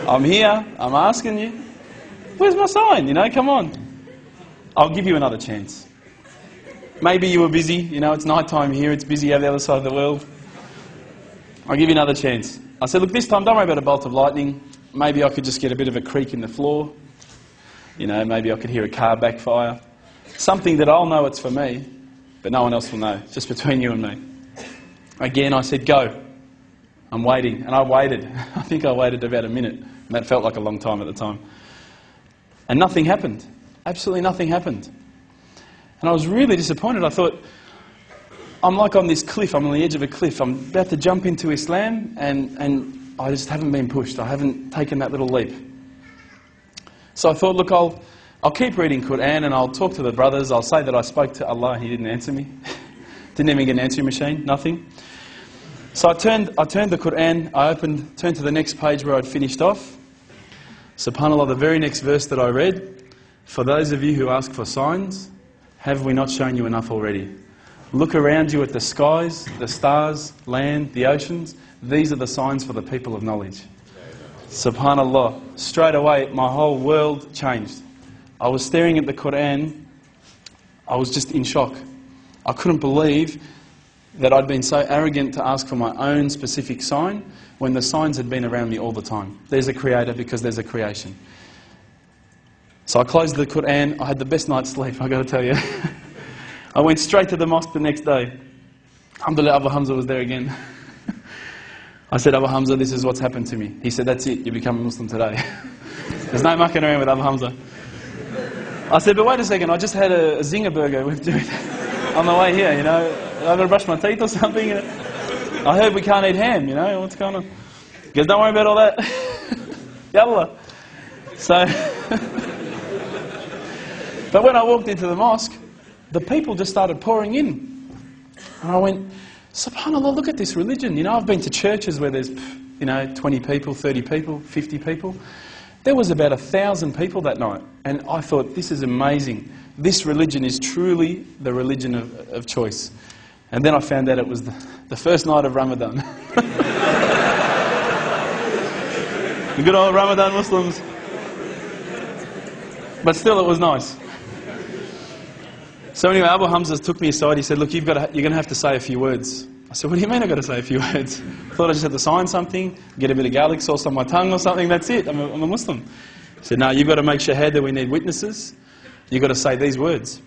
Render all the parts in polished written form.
I'm here, I'm asking you. Where's my sign? You know, come on. I'll give you another chance. Maybe you were busy, you know, it's night time here, it's busy out the other side of the world. I'll give you another chance. I said, look, this time don't worry about a bolt of lightning. Maybe I could just get a bit of a creak in the floor. You know, maybe I could hear a car backfire. Something that I'll know it's for me, but no one else will know, just between you and me. Again, I said, go. I'm waiting. And I waited. I think I waited about a minute. And that felt like a long time at the time. And nothing happened. Absolutely nothing happened. And I was really disappointed. I thought, I'm like on this cliff. I'm on the edge of a cliff. I'm about to jump into Islam and I just haven't been pushed. I haven't taken that little leap. So I thought, look, I'll keep reading Quran and I'll talk to the brothers. I'll say that I spoke to Allah. He didn't answer me. Didn't even get an answering machine. Nothing. So I turned the Quran. I turned to the next page where I'd finished off. SubhanAllah, the very next verse that I read. For those of you who ask for signs, have we not shown you enough already? Look around you at the skies, the stars, land, the oceans. These are the signs for the people of knowledge. SubhanAllah. Straight away, my whole world changed. I was staring at the Quran. I was just in shock. I couldn't believe that I'd been so arrogant to ask for my own specific sign when the signs had been around me all the time. There's a creator because there's a creation. So I closed the Quran. I had the best night's sleep, I've got to tell you. I went straight to the mosque the next day. Alhamdulillah, Abu Hamza was there again. I said, Abu Hamza, this is what's happened to me. He said, that's it, you become a Muslim today. There's no mucking around with Abu Hamza. I said, but wait a second, I just had a zinger burger with dude on the way here, you know. I've got to brush my teeth or something. I heard we can't eat ham, you know, what's going on? He goes, don't worry about all that. Yallah. So, but when I walked into the mosque, the people just started pouring in. And I went, SubhanAllah, look at this religion. You know, I've been to churches where there's, you know, 20 people, 30 people, 50 people. There was about 1,000 people that night. And I thought, this is amazing. This religion is truly the religion of choice. And then I found out it was the first night of Ramadan. The good old Ramadan Muslims. But still, it was nice. So anyway, Abu Hamza took me aside. He said, look, you're going to have to say a few words. I said, what do you mean I've got to say a few words? I thought I just had to sign something, get a bit of garlic sauce on my tongue or something, that's it. I'm a Muslim. He said, no, you've got to make shahada, we need witnesses. You've got to say these words.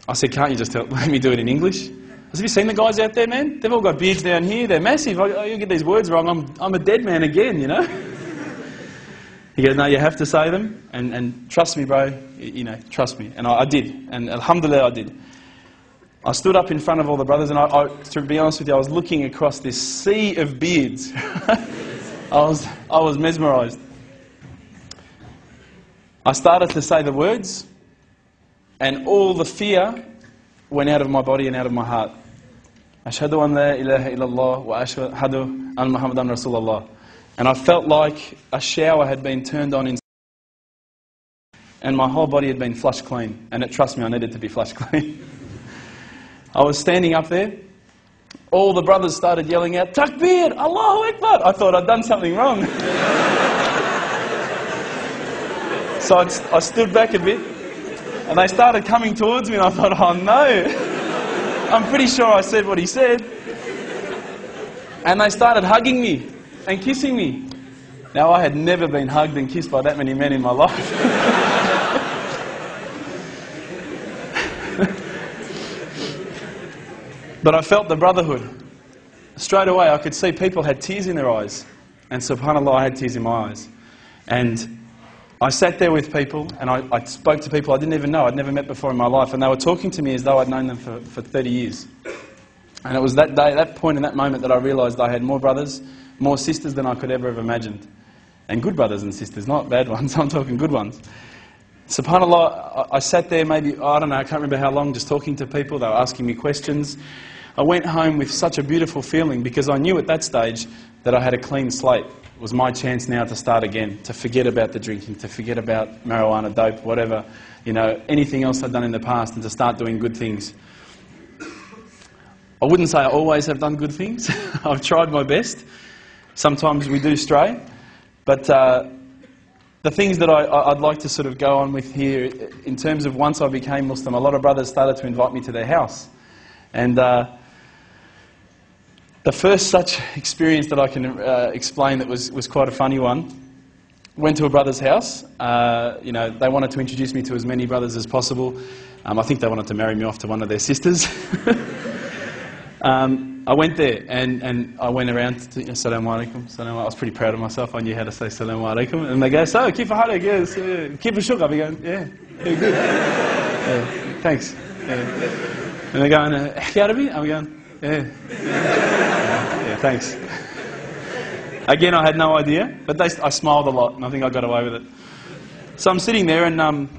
I said, can't you just let me do it in English? I said, have you seen the guys out there, man? They've all got beards down here, they're massive. You get these words wrong, I'm a dead man again, you know? He goes, no, you have to say them, and trust me, bro, you know, trust me. And I did, and alhamdulillah I did. I stood up in front of all the brothers, and to be honest with you, I was looking across this sea of beards. I was mesmerised. I started to say the words, and all the fear went out of my body and out of my heart. Ashhadu an la ilaha illallah wa ashhadu an Muhammadan Rasulullah. And I felt like a shower had been turned on inside, and my whole body had been flushed clean. And trust me, I needed to be flushed clean. I was standing up there. All the brothers started yelling out, Takbir, Allahu Akbar. I thought I'd done something wrong. So I stood back a bit, and they started coming towards me, and I thought, oh no. I'm pretty sure I said what he said. And they started hugging me and kissing me. Now, I had never been hugged and kissed by that many men in my life. But I felt the brotherhood. Straight away, I could see people had tears in their eyes. And subhanAllah, I had tears in my eyes. And I sat there with people, and I spoke to people I didn't even know, I'd never met before in my life. And they were talking to me as though I'd known them for 30 years. And it was that day, that point in that moment that I realised I had more brothers, more sisters than I could ever have imagined. And good brothers and sisters, not bad ones, I'm talking good ones. SubhanAllah, I sat there maybe, I don't know, I can't remember how long, just talking to people. They were asking me questions. I went home with such a beautiful feeling because I knew at that stage that I had a clean slate. It was my chance now to start again, to forget about the drinking, to forget about marijuana, dope, whatever, you know, anything else I'd done in the past, and to start doing good things. I wouldn't say I always have done good things. I've tried my best. Sometimes we do stray. But the things that I'd like to sort of go on with here, in terms of once I became Muslim, a lot of brothers started to invite me to their house. And the first such experience that I can explain that was quite a funny one, went to a brother's house. You know, they wanted to introduce me to as many brothers as possible. I think they wanted to marry me off to one of their sisters. I went there and I went around to Assalamu alaikum. I was pretty proud of myself. I knew how to say Assalamu alaikum. And they go, so, keep a halik, yes, keep a shuk. I'll be going, yeah, good. Yeah, thanks. Yeah. And they're going, Ihki Arabi? I'm going, yeah, thanks. Again, I had no idea, but I smiled a lot, and I think I got away with it. So I'm sitting there, and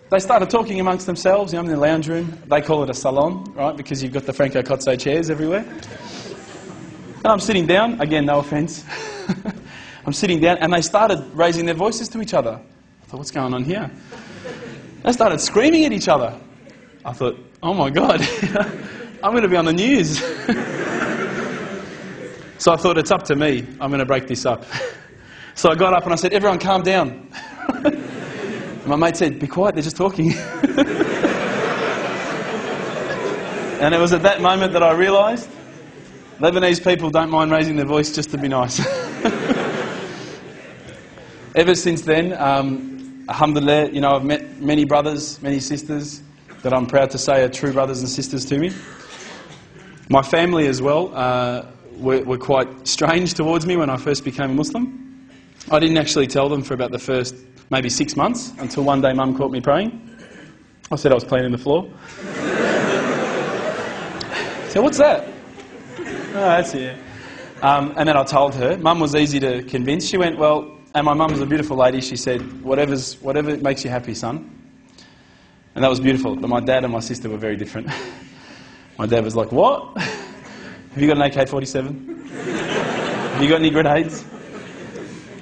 they started talking amongst themselves, in the lounge room. They call it a salon, right, because you've got the Franco Cozzo chairs everywhere. And I'm sitting down, again, no offence. I'm sitting down, and they started raising their voices to each other. I thought, what's going on here? They started screaming at each other. I thought, oh my God, I'm going to be on the news. So I thought, it's up to me. I'm going to break this up. So I got up and I said, everyone calm down. And my mate said, be quiet, they're just talking. And it was at that moment that I realised Lebanese people don't mind raising their voice just to be nice. Ever since then, alhamdulillah, you know, I've met many brothers, many sisters that I'm proud to say are true brothers and sisters to me. My family as well were quite strange towards me when I first became a Muslim. I didn't actually tell them for about the first maybe 6 months, until one day Mum caught me praying. I said I was cleaning the floor. So what's that? Oh, that's it. And then I told her. Mum was easy to convince. She went, well, and my mum's a beautiful lady. She said, whatever makes you happy, son. And that was beautiful. But my dad and my sister were very different. My dad was like, what? Have you got an AK-47? Have you got any grenades?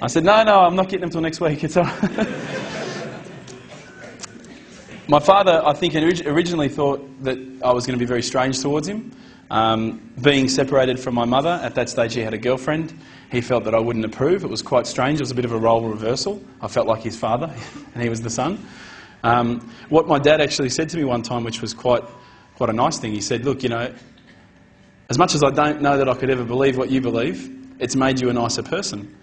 I said, no, I'm not getting them till next week. It's all right. My father, I think, originally thought that I was going to be very strange towards him. Being separated from my mother, at that stage he had a girlfriend. He felt that I wouldn't approve. It was quite strange. It was a bit of a role reversal. I felt like his father, and he was the son. What my dad actually said to me one time, which was quite a nice thing, he said, look, you know, as much as I don't know that I could ever believe what you believe, it's made you a nicer person.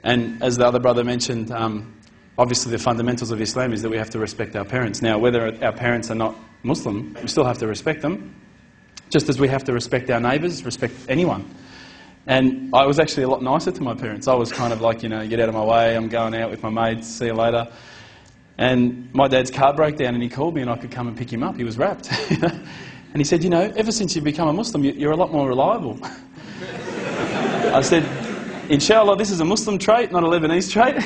And as the other brother mentioned, obviously the fundamentals of Islam is that we have to respect our parents. Now, whether our parents are not Muslim, we still have to respect them, just as we have to respect our neighbours, respect anyone. And I was actually a lot nicer to my parents. I was kind of like, you know, get out of my way, I'm going out with my mates, see you later. And my dad's car broke down and he called me and I could come and pick him up. He was wrapped. And he said, you know, ever since you've become a Muslim, you're a lot more reliable. I said, inshallah, this is a Muslim trait, not a Lebanese trait.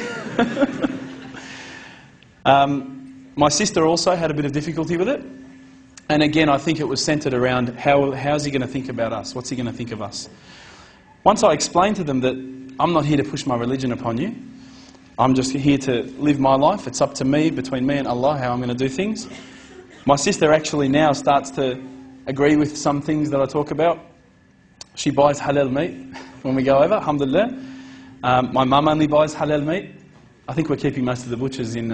My sister also had a bit of difficulty with it. And again, I think it was centred around how's he going to think about us? What's he going to think of us? Once I explained to them that I'm not here to push my religion upon you. I'm just here to live my life. It's up to me, between me and Allah, how I'm going to do things. My sister actually now starts to agree with some things that I talk about. She buys halal meat when we go over, alhamdulillah. My mum only buys halal meat. I think we're keeping most of the butchers in,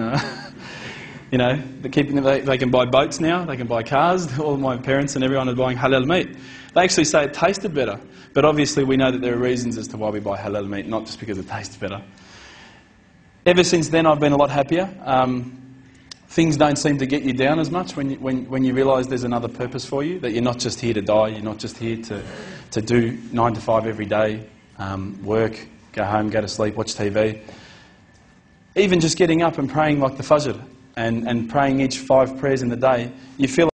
you know, they can buy boats now, they can buy cars. All my parents and everyone are buying halal meat. They actually say it tasted better. But obviously we know that there are reasons as to why we buy halal meat, not just because it tastes better. Ever since then, I've been a lot happier. Things don't seem to get you down as much when you realise there's another purpose for you, that you're not just here to die, you're not just here to do 9 to 5 every day, work, go home, go to sleep, watch TV. Even just getting up and praying like the Fajr and praying each 5 prayers in the day, you feel